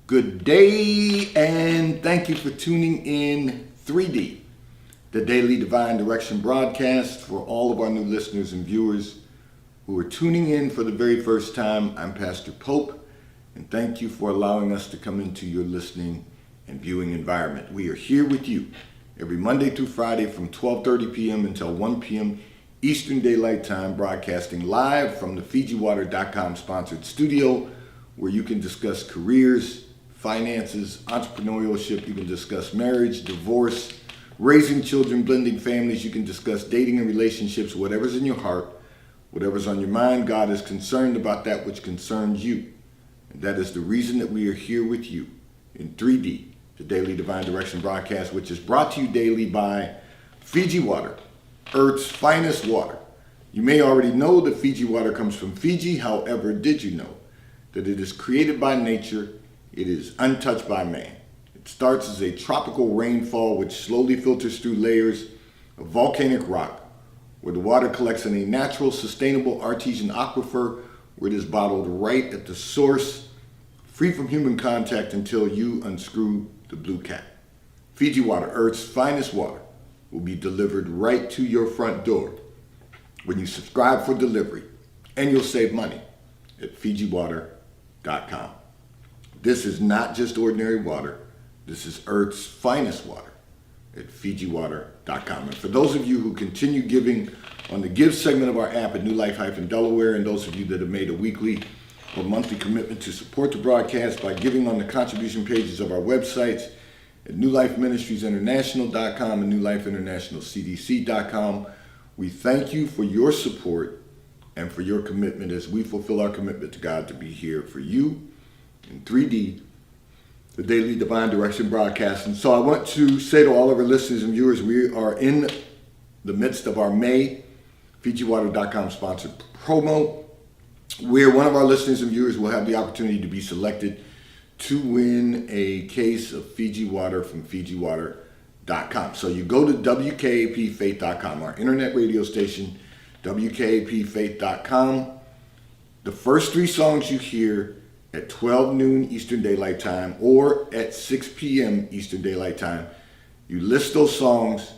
Good day, and thank you for tuning in 3D, the Daily Divine Direction broadcast. For all of our new listeners and viewers who are tuning in for the very first time, I'm Pastor Pope, and thank you for allowing us to come into your listening and viewing environment. We are here with you every Monday through Friday from 12:30 p.m. until 1 p.m. Eastern Daylight Time, broadcasting live from the FijiWater.com sponsored studio, where you can discuss careers, finances, entrepreneurship. You can discuss marriage, divorce, raising children, blending families. You can discuss dating and relationships, whatever's in your heart, whatever's on your mind. God is concerned about that which concerns you. And that is the reason that we are here with you in 3D, the Daily Divine Direction broadcast, which is brought to you daily by Fiji Water, Earth's finest water. You may already know that Fiji water comes from Fiji. However, did you know that it is created by nature? It is untouched by man. It starts as a tropical rainfall which slowly filters through layers of volcanic rock, where the water collects in a natural, sustainable artesian aquifer, where it is bottled right at the source, free from human contact until you unscrew the blue cap. Fiji Water, Earth's finest water, will be delivered right to your front door when you subscribe for delivery, and you'll save money at FijiWater.com. This is not just ordinary water. This is Earth's finest water at FijiWater.com. And for those of you who continue giving on the Give segment of our app at New Life-Delaware, and those of you that have made a weekly or monthly commitment to support the broadcast by giving on the contribution pages of our websites at NewLifeMinistriesInternational.com and NewLifeInternationalCDC.com, we thank you for your support and for your commitment as we fulfill our commitment to God to be here for you in 3D, the Daily Divine Direction broadcast. And so I want to say to all of our listeners and viewers, we are in the midst of our May FijiWater.com sponsored promo, where one of our listeners and viewers will have the opportunity to be selected to win a case of Fiji water from FijiWater.com. So you go to WKAPFaith.com, our internet radio station, WKAPFaith.com. The first three songs you hear at 12 noon Eastern Daylight Time or at 6 p.m. Eastern Daylight Time, you list those songs,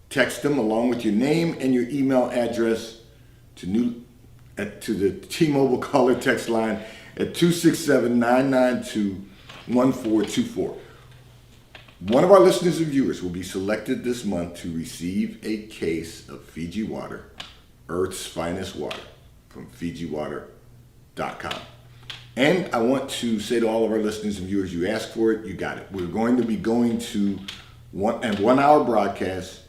text them along with your name and your email address to the T-Mobile caller text line at 267-992-1424. One of our listeners and viewers will be selected this month to receive a case of Fiji Water, Earth's finest water, from FijiWater.com. And I want to say to all of our listeners and viewers, you asked for it, you got it. We're going to be going to a 1 hour broadcast,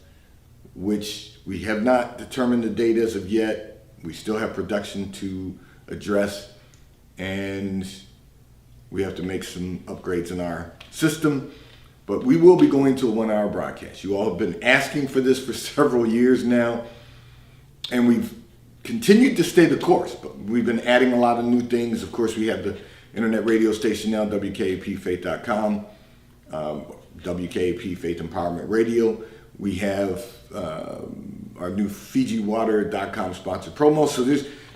which we have not determined the date as of yet. We still have production to address, and we have to make some upgrades in our system. But we will be going to a 1 hour broadcast. You all have been asking for this for several years now, and we've continued to stay the course, but we've been adding a lot of new things. Of course, we have the internet radio station now, WKAPFaith.com, WKAP Faith Empowerment Radio. We have our new FijiWater.com sponsored promo. So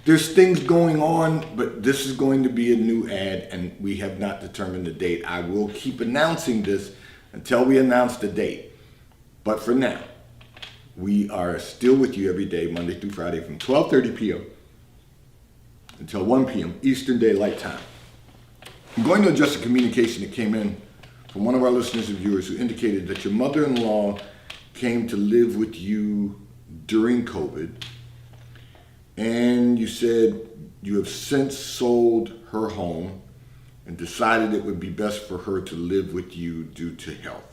there's things going on, but this is going to be a new ad, and we have not determined the date. I will keep announcing this until we announce the date. But for now, we are still with you every day, Monday through Friday, from 12:30 p.m. until 1 p.m. Eastern Daylight Time. I'm going to address a communication that came in from one of our listeners and viewers who indicated that your mother-in-law came to live with you during COVID, and you said you have since sold her home and decided it would be best for her to live with you due to health.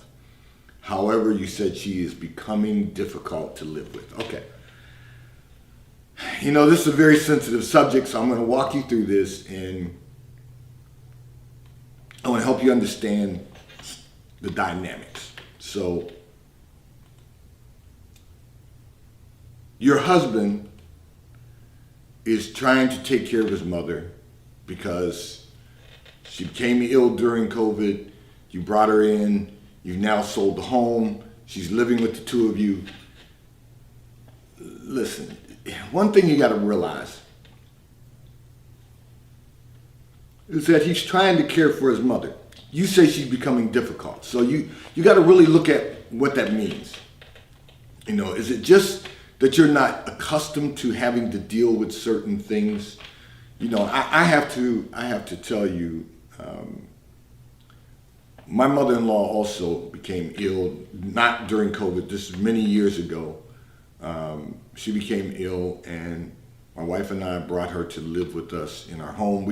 However, you said she is becoming difficult to live with. Okay. You know, this is a very sensitive subject, so I'm going to walk you through this, and I want to help you understand the dynamics. So, your husband is trying to take care of his mother because she became ill during COVID. You brought her in. You've now sold the home. She's living with the two of you. Listen, one thing you got to realize is that he's trying to care for his mother. you say she's becoming difficult. So you got to really look at what that means. You know, is it just that you're not accustomed to having to deal with certain things? You know, I have to tell you, my mother-in-law also became ill, not during COVID, this is many years ago. She became ill, and my wife and I brought her to live with us in our home.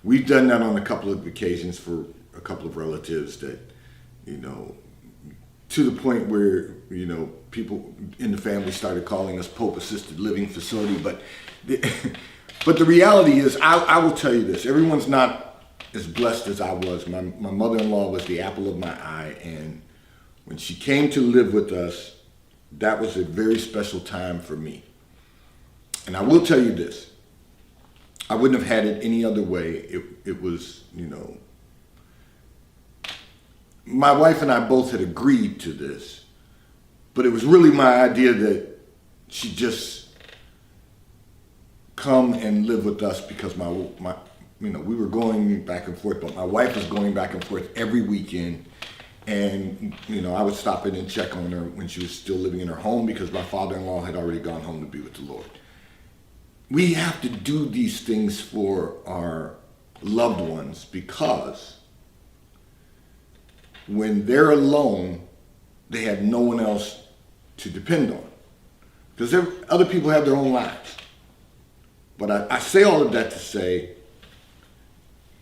We've done that on a couple of occasions for a couple of relatives that, you know, to the point where, you know, people in the family started calling us Pope Assisted Living Facility. But the reality is, I will tell you this, everyone's not as blessed as I was. My mother-in-law was the apple of my eye, and when she came to live with us, that was a very special time for me. And I will tell you this, I wouldn't have had it any other way. It was, you know, my wife and I both had agreed to this, but it was really my idea that she just come and live with us because my you know, we were going back and forth, but my wife was going back and forth every weekend. And, you know, I would stop in and check on her when she was still living in her home because my father-in-law had already gone home to be with the Lord. We have to do these things for our loved ones because when they're alone, they have no one else to depend on. Because other people have their own lives. But I say all of that to say,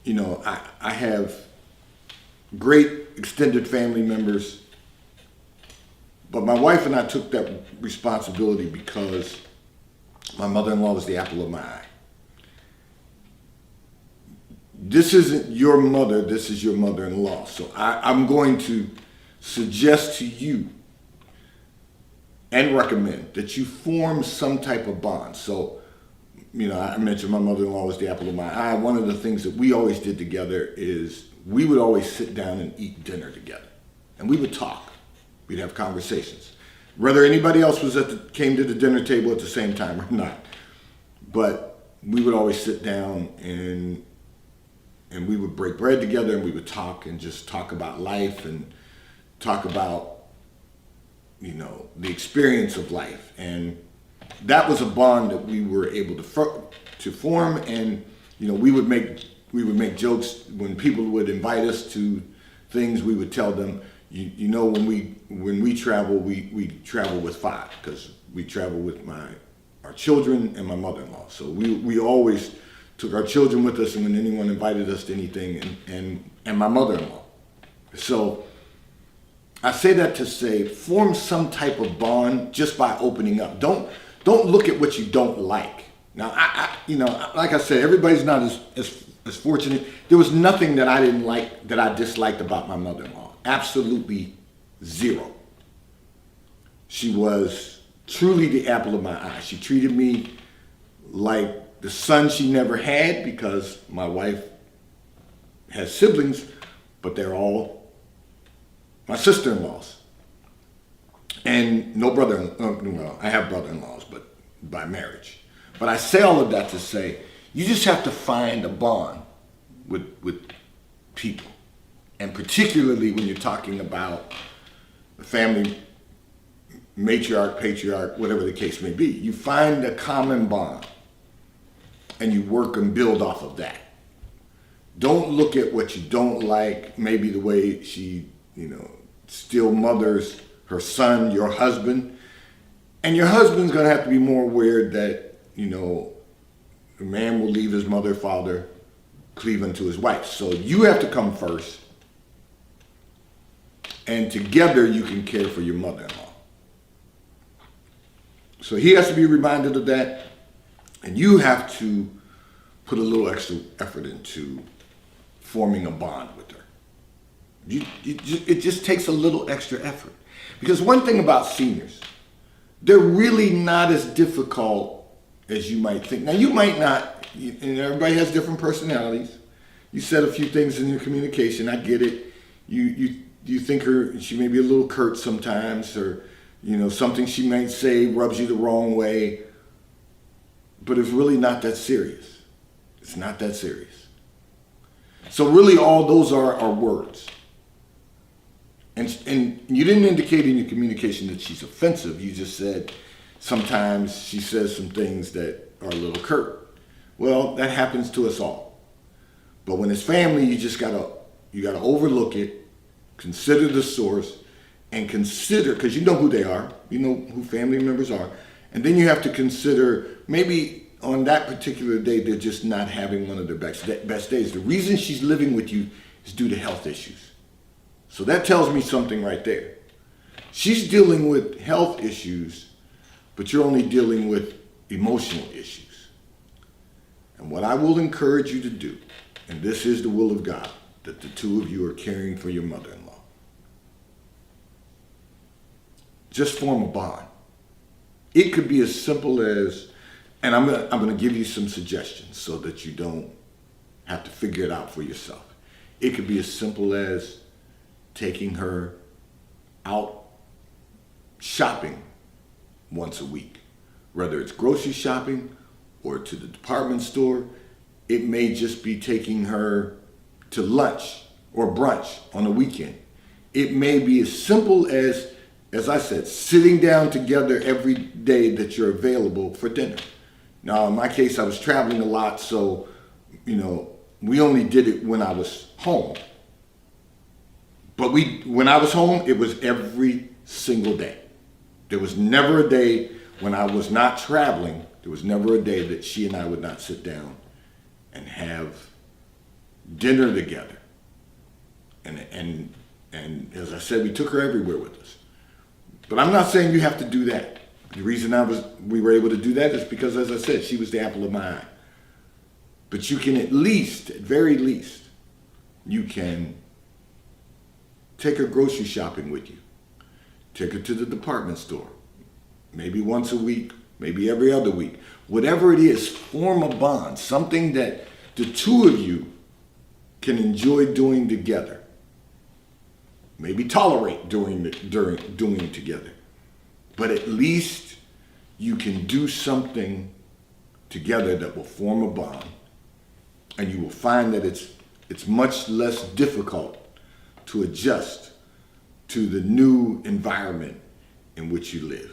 you know, I have great extended family members, but my wife and I took that responsibility because my mother-in-law was the apple of my eye. This isn't your mother, this is your mother-in-law. So I'm going to suggest to you and recommend that you form some type of bond. So, you know, I mentioned my mother-in-law was the apple of my eye. One of the things that we always did together is we would always sit down and eat dinner together. And we would talk. We'd have conversations. Whether anybody else came to the dinner table at the same time or not. But we would always sit down and we would break bread together and we would talk and just talk about life and talk about, you know, the experience of life. And that was a bond that we were able to form. And, you know, we would make jokes when people would invite us to things. We would tell them, you know, when we travel, we travel with five, because we travel with our children and my mother-in-law. So we always took our children with us, and when anyone invited us to anything, and my mother-in-law. So I say that to say, form some type of bond just by opening up. Don't look at what you don't like. Now, you know, like I said, everybody's not as fortunate. There was nothing that I didn't like, that I disliked about my mother-in-law. Absolutely zero. She was truly the apple of my eye. She treated me like the son she never had, because my wife has siblings, but they're all my sister-in-laws. And no brother, well, I have brother-in-laws, but by marriage. But I say all of that to say, you just have to find a bond with people. And particularly when you're talking about the family, matriarch, patriarch, whatever the case may be. You find a common bond and you work and build off of that. Don't look at what you don't like, maybe the way she, you know, still mothers her son, your husband. And your husband's gonna have to be more aware that, you know, a man will leave his mother, father, cleave unto his wife. So you have to come first. And together you can care for your mother-in-law. So he has to be reminded of that. And you have to put a little extra effort into forming a bond with her. It just takes a little extra effort. Because one thing about seniors, they're really not as difficult as you might think. Now, you might not, and everybody has different personalities. You said a few things in your communication, I get it. You think she may be a little curt sometimes, or, you know, something she might say rubs you the wrong way. But it's really not that serious. It's not that serious. So really all those are words. And you didn't indicate in your communication that she's offensive. You just said sometimes she says some things that are a little curt. Well, that happens to us all. But when it's family, you just gotta overlook it, consider the source, and consider, because you know who they are, you know who family members are, and then you have to consider maybe on that particular day they're just not having one of their best days. The reason she's living with you is due to health issues. So that tells me something right there. She's dealing with health issues, but you're only dealing with emotional issues. And what I will encourage you to do, and this is the will of God, that the two of you are caring for your mother-in-law. Just form a bond. It could be as simple as, and I'm gonna give you some suggestions so that you don't have to figure it out for yourself. It could be as simple as taking her out shopping once a week, whether it's grocery shopping or to the department store. It may just be taking her to lunch or brunch on a weekend. It may be as simple as I said, sitting down together every day that you're available for dinner. Now, in my case, I was traveling a lot, so, we only did it when I was home. But when I was home, it was every single day. There was never a day when I was not traveling, there was never a day that she and I would not sit down and have dinner together. And as I said, we took her everywhere with us. But I'm not saying you have to do that. The reason we were able to do that is because, as I said, she was the apple of my eye. But you can at very least, you can take her grocery shopping with you. Take her to the department store. Maybe once a week, maybe every other week. Whatever it is, form a bond, something that the two of you can enjoy doing together. Maybe tolerate doing together. But at least you can do something together that will form a bond. And you will find that it's much less difficult to adjust to the new environment in which you live.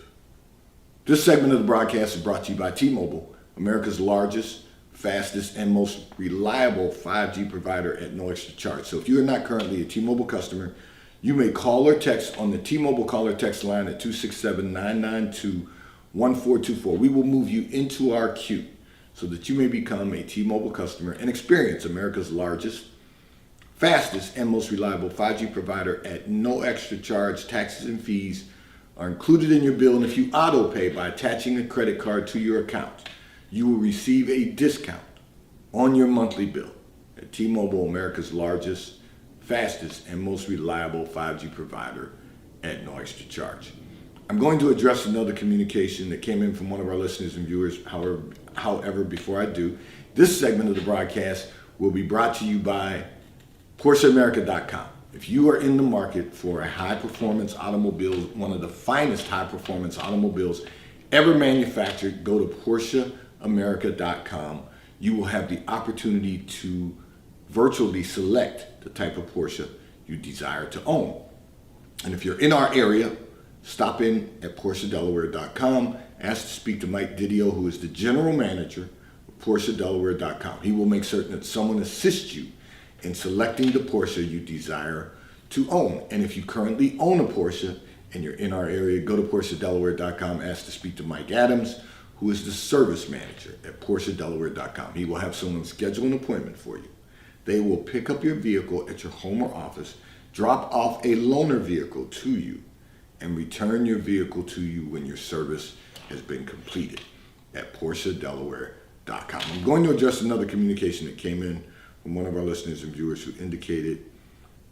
This segment of the broadcast is brought to you by T-Mobile, America's largest, fastest, and most reliable 5G provider at no extra charge. So if you are not currently a T-Mobile customer, you may call or text on the T-Mobile call or text line at 267-992-1424. We will move you into our queue so that you may become a T-Mobile customer and experience America's largest, fastest, and most reliable 5G provider at no extra charge. Taxes and fees are included in your bill, and if you auto pay by attaching a credit card to your account, you will receive a discount on your monthly bill. At T-Mobile, America's largest, fastest, and most reliable 5G provider at no extra charge. I'm going to address another communication that came in from one of our listeners and viewers. However, before I do, this segment of the broadcast will be brought to you by PorscheAmerica.com. If you are in the market for a high-performance automobile, one of the finest high-performance automobiles ever manufactured, go to PorscheAmerica.com. You will have the opportunity to virtually select the type of Porsche you desire to own. And if you're in our area, stop in at PorscheDelaware.com. Ask to speak to Mike Didio, who is the general manager of PorscheDelaware.com. He will make certain that someone assists you in selecting the Porsche you desire to own. And if you currently own a Porsche and you're in our area, go to PorscheDelaware.com, ask to speak to Mike Adams, who is the service manager at PorscheDelaware.com. He will have someone schedule an appointment for you. They will pick up your vehicle at your home or office, drop off a loaner vehicle to you, and return your vehicle to you when your service has been completed at PorscheDelaware.com. I'm going to address another communication that came in from one of our listeners and viewers who indicated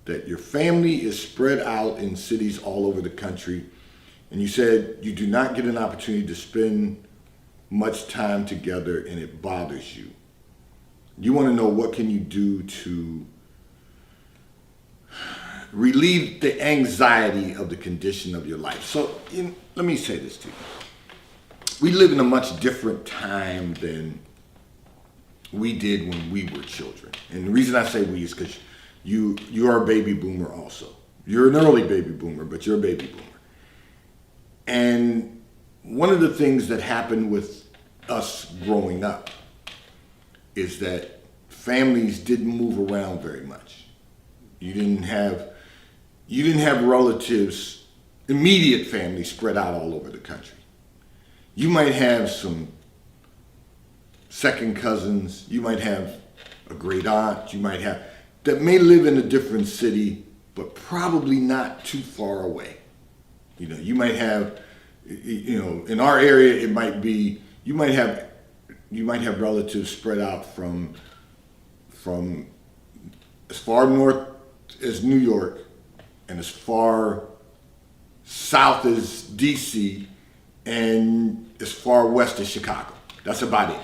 that your family is spread out in cities all over the country, and you said you do not get an opportunity to spend much time together and it bothers you. You want to know what can you do to relieve the anxiety of the condition of your life. So let me say this to you. We live in a much different time than we did when we were children. And the reason I say we is because you are a baby boomer also. You're an early baby boomer, but you're a baby boomer. And one of the things that happened with us growing up is that families didn't move around very much. You didn't have relatives, immediate families spread out all over the country. You might have some second cousins, you might have a great aunt, you might have, that may live in a different city, but probably not too far away. You might have, in our area, it might be, you might have relatives spread out from as far north as New York and as far south as DC and as far west as Chicago. That's about it.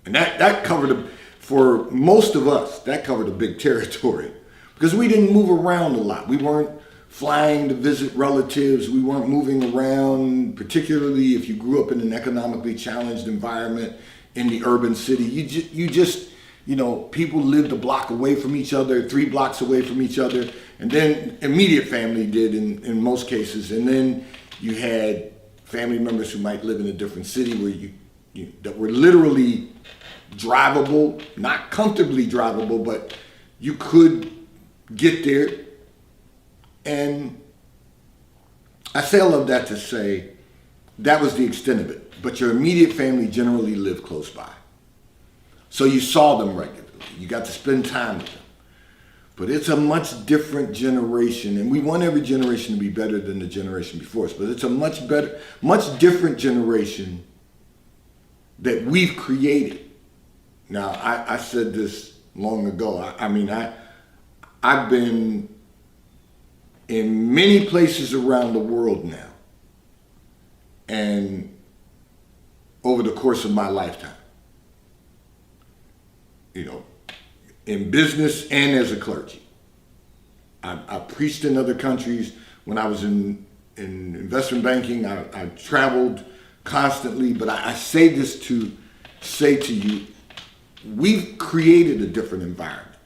And that covered, for most of us, that covered a big territory because we didn't move around a lot. We weren't flying to visit relatives. We weren't moving around, particularly if you grew up in an economically challenged environment in the urban city. You just people lived a block away from each other, 3 blocks away from each other, and then immediate family did in most cases. And then you had family members who might live in a different city where that were literally drivable, not comfortably drivable, but you could get there. And I say all of that to say that was the extent of it. But your immediate family generally lived close by. So you saw them regularly. You got to spend time with them. But it's a much different generation, and we want every generation to be better than the generation before us, but it's a much different generation that we've created. Now, I said this long ago. I've been in many places around the world now, and over the course of my lifetime, in business and as a clergy. I preached in other countries. When I was in investment banking, I traveled constantly, but I say this to say to you, we've created a different environment.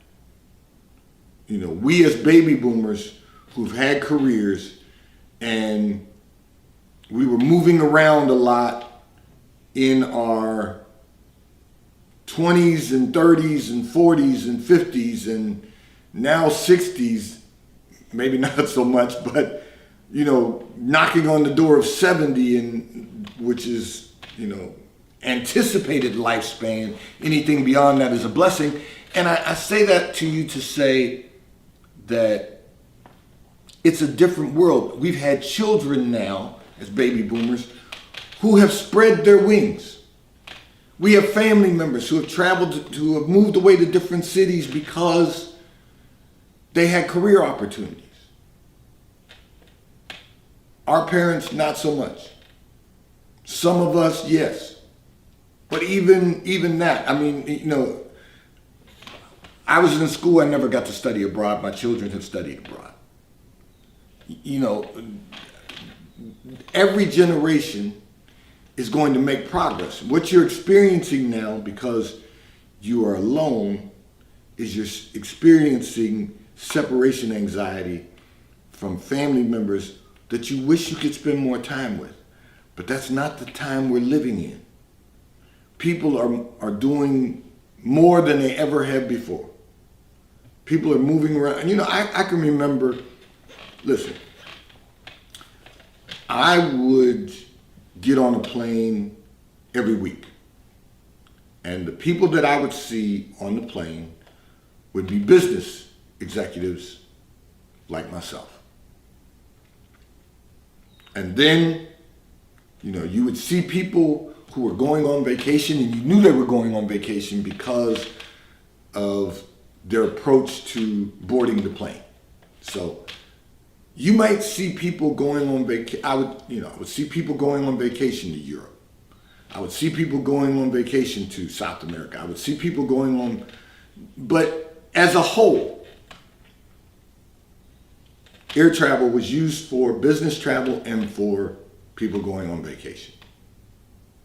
We as baby boomers who've had careers and we were moving around a lot in our 20s and 30s and 40s and 50s and now 60s, maybe not so much, but knocking on the door of 70, and which is anticipated lifespan. Anything beyond that is a blessing. And I say that to you to say that it's a different world. We've had children now as baby boomers who have spread their wings. We have family members who have traveled, who have moved away to different cities because they had career opportunities. Our parents, not so much. Some of us, yes. But even that, I was in school, I never got to study abroad. My children have studied abroad. Every generation is going to make progress. What you're experiencing now, because you are alone, is you're experiencing separation anxiety from family members that you wish you could spend more time with. But that's not the time we're living in. People are doing more than they ever have before. People are moving around. I can remember, listen, I would get on a plane every week. And the people that I would see on the plane would be business executives like myself. And then, you would see people who were going on vacation, and you knew they were going on vacation because of their approach to boarding the plane. So you might see people going on vacation. I would see people going on vacation to Europe. I would see people going on vacation to South America. I would see people going on, but as a whole, air travel was used for business travel and for people going on vacation.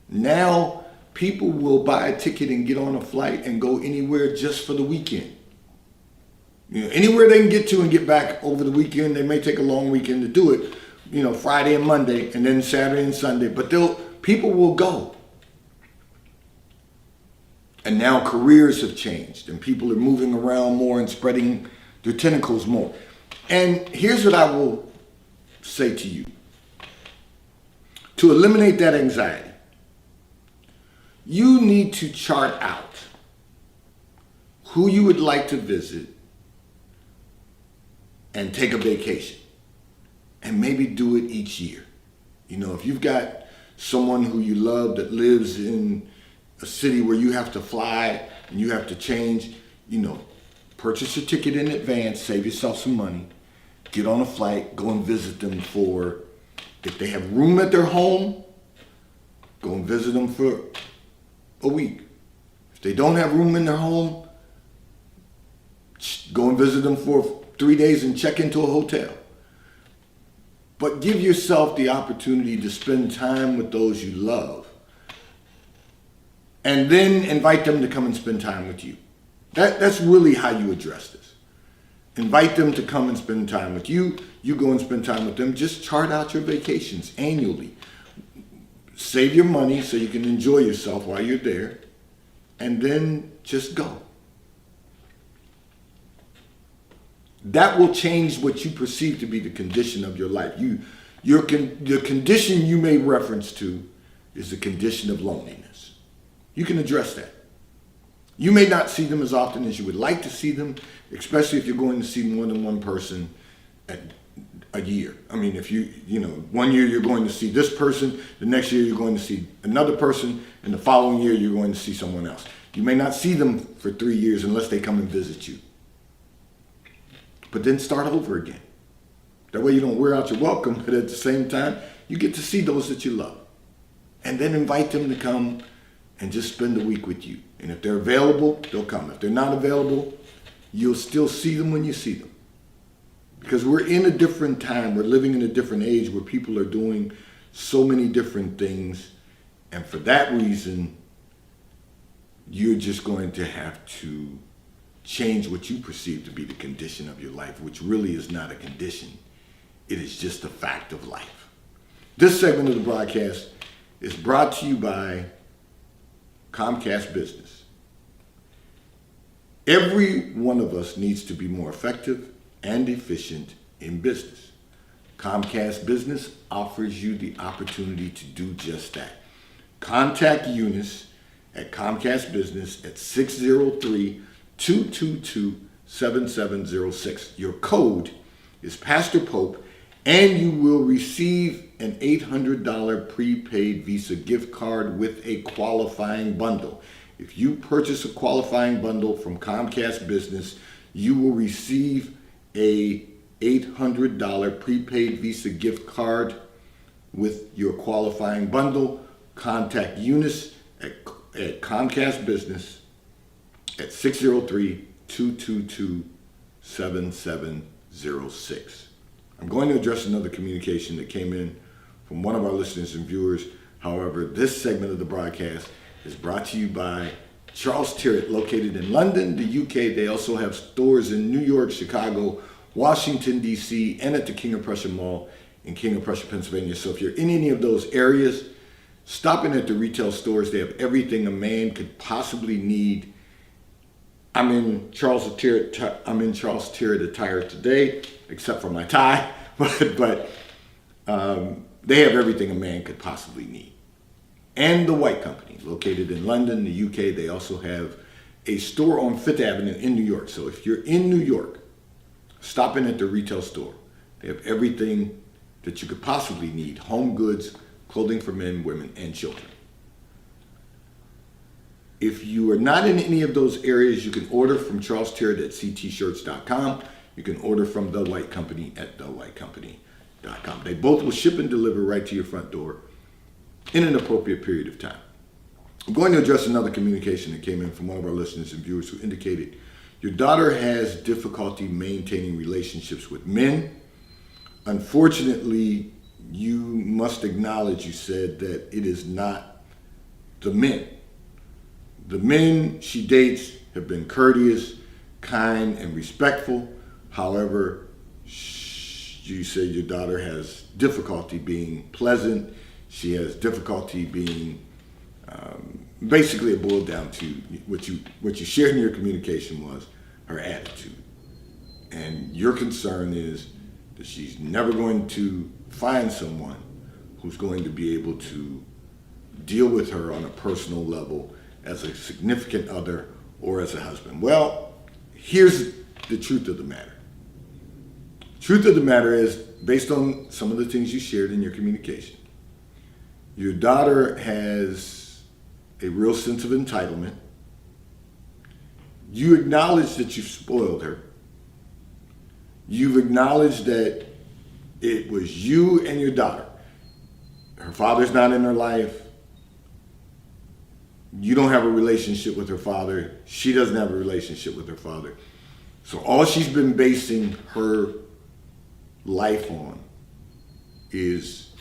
Now, People will buy a ticket and get on a flight and go anywhere just for the weekend. Anywhere they can get to and get back over the weekend. They may take a long weekend to do it, Friday and Monday, and then Saturday and Sunday. But people will go. And now careers have changed, and people are moving around more and spreading their tentacles more. And here's what I will say to you. To eliminate that anxiety, you need to chart out who you would like to visit and take a vacation. And maybe do it each year. If you've got someone who you love that lives in a city where you have to fly and you have to change, purchase your ticket in advance, save yourself some money, get on a flight, go and visit them if they have room at their home, go and visit them for a week. If they don't have room in their home, go and visit them for 3 days and check into a hotel. But give yourself the opportunity to spend time with those you love. And then invite them to come and spend time with you. That's really how you address this. Invite them to come and spend time with you. You go and spend time with them. Just chart out your vacations annually. Save your money so you can enjoy yourself while you're there. And then just go. That will change what you perceive to be the condition of your life. The condition you may reference to is the condition of loneliness. You can address that. You may not see them as often as you would like to see them, especially if you're going to see more than one person a year. I mean, if 1 year you're going to see this person, the next year you're going to see another person, and the following year you're going to see someone else. You may not see them for 3 years unless they come and visit you. But then start over again. That way you don't wear out your welcome, but at the same time, you get to see those that you love. And then invite them to come and just spend the week with you. And if they're available, they'll come. If they're not available, you'll still see them when you see them. Because we're in a different time. We're living in a different age where people are doing so many different things. And for that reason, you're just going to have to change what you perceive to be the condition of your life, which really is not a condition. It is just a fact of life. This segment of the broadcast is brought to you by Comcast Business. Every one of us needs to be more effective and efficient in business. Comcast Business offers you the opportunity to do just that. Contact Eunice at Comcast Business at 603-222-7706. Your code is Pastor Pope, and you will receive an $800 prepaid Visa gift card with a qualifying bundle. If you purchase a qualifying bundle from Comcast Business, you will receive a $800 prepaid Visa gift card with your qualifying bundle. Contact Eunice at Comcast Business at 603-222-7706. I'm going to address another communication that came in from one of our listeners and viewers. However, this segment of the broadcast is brought to you by Charles Tyrwhitt, located in London, the UK. They also have stores in New York, Chicago, Washington, D.C., and at the King of Prussia Mall in King of Prussia, Pennsylvania. So if you're in any of those areas, stop in at the retail stores. They have everything a man could possibly need. I'm in Charles Tyrwhitt attire today, except for my tie, but they have everything a man could possibly need. And the White Company, located in London, the UK. They also have a store on Fifth Avenue in New York. So if you're in New York, stop in at the retail store. They have everything that you could possibly need: home goods, clothing for men, women, and children. If you are not in any of those areas, you can order from Charles Tyrwhitt at ctshirts.com. You can order from The White Company at thewhitecompany.com. They both will ship and deliver right to your front door in an appropriate period of time. I'm going to address another communication that came in from one of our listeners and viewers who indicated your daughter has difficulty maintaining relationships with men. Unfortunately, you must acknowledge, you said, that it is not the men The men she dates have been courteous, kind, and respectful. However, you say your daughter has difficulty being pleasant. She has difficulty being, basically it boiled down to what you shared in your communication was her attitude. And your concern is that she's never going to find someone who's going to be able to deal with her on a personal level as a significant other or as a husband. Well, here's the truth of the matter. Truth of the matter is, based on some of the things you shared in your communication, your daughter has a real sense of entitlement. You acknowledge that you've spoiled her. You've acknowledged that it was you and your daughter. Her father's not in her life. You don't have a relationship with her father. She doesn't have a relationship with her father. So all she's been basing her life on is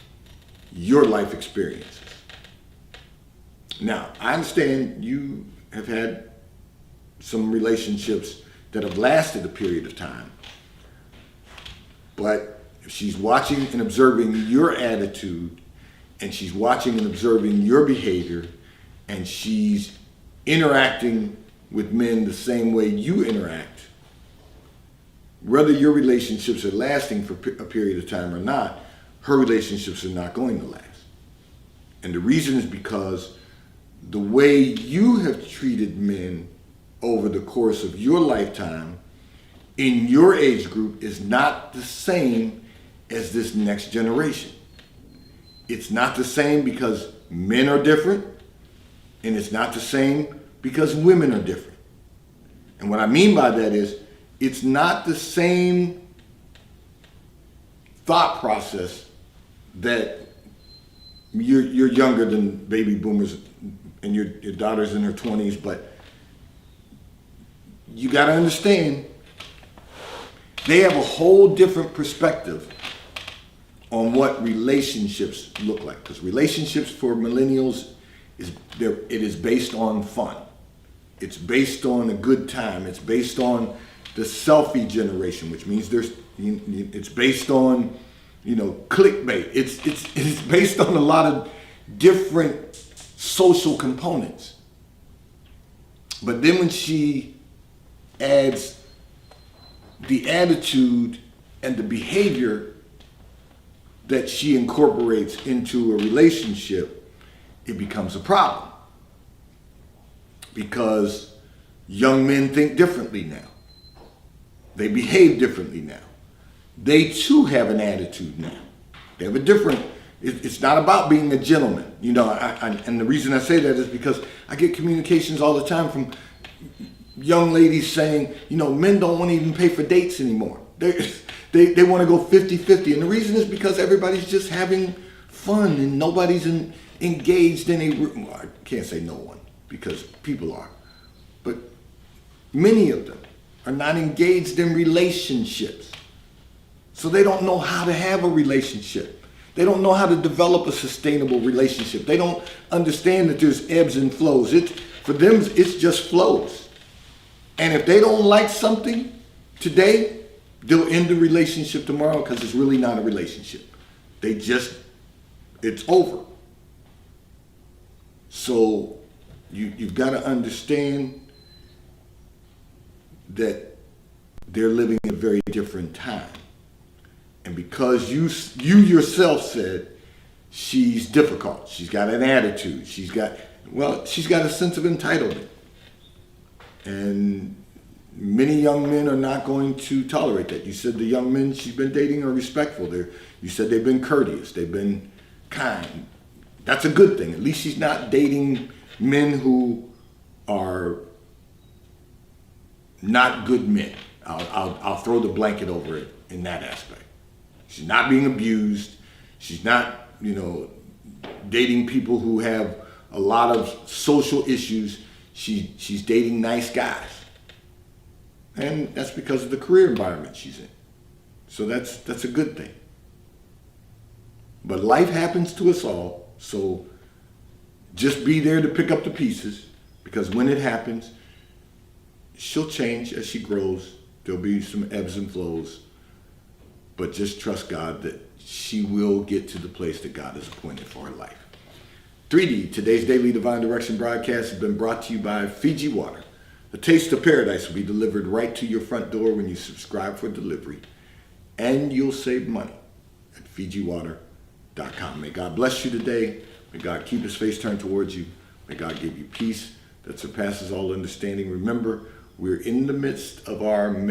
your life experiences. Now, I understand you have had some relationships that have lasted a period of time. But if she's watching and observing your attitude, and she's watching and observing your behavior, and she's interacting with men the same way you interact, whether your relationships are lasting for a period of time or not, her relationships are not going to last. And the reason is because the way you have treated men over the course of your lifetime in your age group is not the same as this next generation. It's not the same because men are different, and it's not the same because women are different. And what I mean by that is, it's not the same thought process that you're younger than baby boomers and your daughter's in her 20s, but you got to understand they have a whole different perspective on what relationships look like. Because relationships for millennials, it is based on fun. It's based on a good time. It's based on the selfie generation, which means it's based on, clickbait. It's based on a lot of different social components. But then when she adds the attitude and the behavior that she incorporates into a relationship, it becomes a problem. Because young men think differently now. They behave differently now. They too have an attitude now. They have a different, it's not about being a gentleman. And the reason I say that is because I get communications all the time from young ladies saying, men don't want to even pay for dates anymore. They want to go 50-50. And the reason is because everybody's just having fun and nobody's engaged in well, I can't say no one because people are. But many of them are not engaged in relationships. So they don't know how to have a relationship. They don't know how to develop a sustainable relationship. They don't understand that there's ebbs and flows. For them, it's just flows. And if they don't like something today, they'll end the relationship tomorrow because it's really not a relationship. It's over. So you've got to understand that they're living a very different time. And because you yourself said she's difficult, she's got an attitude, she's got a sense of entitlement. And many young men are not going to tolerate that. You said the young men she's been dating are respectful. You said they've been courteous, they've been kind. That's a good thing. At least she's not dating men who are not good men. I'll throw the blanket over it in that aspect. She's not being abused. She's not, dating people who have a lot of social issues. She's dating nice guys. And that's because of the career environment she's in. So that's a good thing. But life happens to us all. So just be there to pick up the pieces. Because when it happens, she'll change as she grows. There'll be some ebbs and flows. But just trust God that she will get to the place that God has appointed for her life. 3D, today's Daily Divine Direction broadcast has been brought to you by Fiji Water. The taste of paradise will be delivered right to your front door when you subscribe for delivery. And you'll save money at FijiWater.com. May God bless you today. May God keep his face turned towards you. May God give you peace that surpasses all understanding. Remember, we're in the midst of our